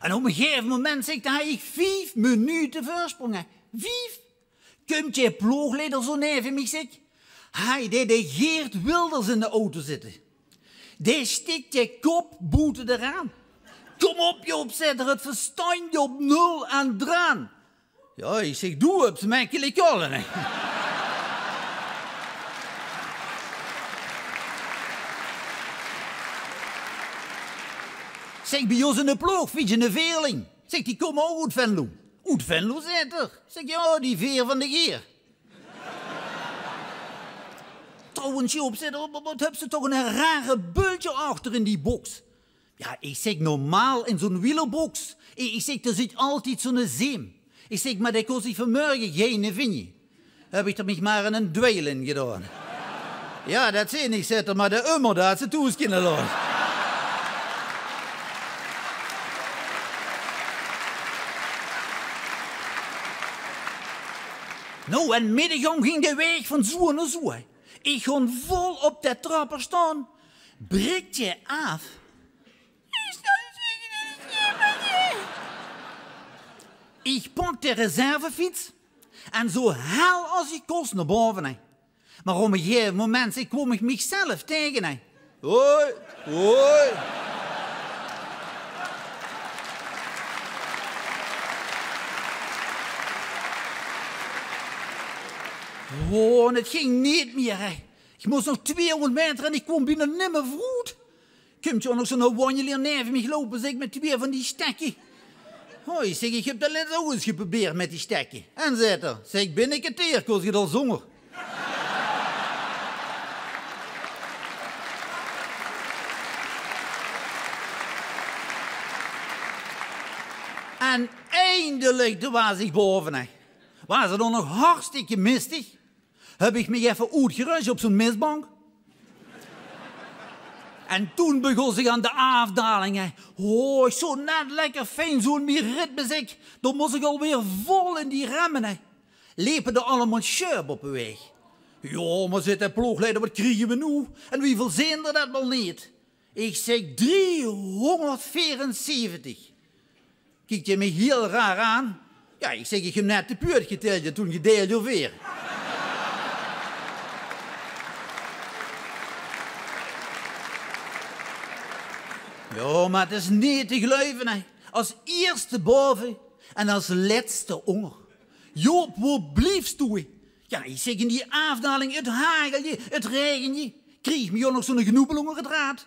En op een gegeven moment zegt hij, ik 5 minuten voorsprong. 5? Komt je ploegleider zo neven mij, zeg? Hij deed de Geert Wilders in de auto zitten. Die stikt je kop boete eraan. Kom op, je opzetter, het verstand je op 0 en draan. Ja, ik zeg, doe het, makkelijk allen. Zeg, bij ons in de ploeg, fiets je een veerling. Zeg, die komen ook uit Venlo. Uit Venlo zit er. Zeg, ja, die veer van de Geer. Trouwens, je opzetter, wat hebben ze toch een rare bultje achter in die box? Ja, ik zeg normaal in zo'n wielerbox. Ik zeg, er zit altijd zo'n zeem. Ik zeg, maar dat kost ik vanmorgen geen vinger. Heb ik er mich maar een dweil in gedaan. Ja, dat zie ik, zet er maar de ummer daar ze toeskinnen laat. Nou, en middag ging de weg van zo naar zo. Ik ging vol op de trapper staan. Breekt je af. Ik pak de reservefiets en zo hel als ik kost naar boven. Maar op een gegeven moment kwam ik mezelf tegen. Hoi, hoi. Oh, het ging niet meer. Ik moest nog 200 meter en ik kwam binnen nimmer vroeg. Komt je nog zo'n wanjelier neven me lopen, zeg, met 2 van die stekken. Hoi, zeg, ik heb dat net ook eens geprobeerd met die stekken. En zet er, zeg, ben ik het teer, kost je al zonger. En eindelijk, toen was ik boven. Was het dan nog hartstikke mistig. Heb ik me even uitgerust op zo'n mistbank. En toen begon ik aan de afdaling. Oh, zo net lekker fijn, zo'n ritme zeg. Dan moest ik alweer vol in die remmen. Liepen er allemaal scherp op de weg. Ja, maar zit de ploegleider, wat krijgen we nu? En wie veel zijn er dat wel niet? Ik zeg 374. Kijk je me heel raar aan? Ja, ik zeg, ik heb net de puurt geteld, toen gedeeld je weer. Ja, maar het is niet te geloven. Als eerste boven en als laatste onder. Joop, waar blijfst toe? Ja, ik zeg in die afdaling, het hagelje, het regenje. Kreeg me nog zo'n genoebel onder het raad.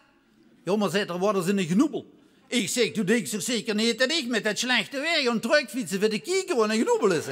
Ja, maar zet er wat eens in een genoebel. Ik zeg, toen denk ik zeker niet dat ik met dat slechte weer een truckfietsen voor de kijker wat een genoebel is.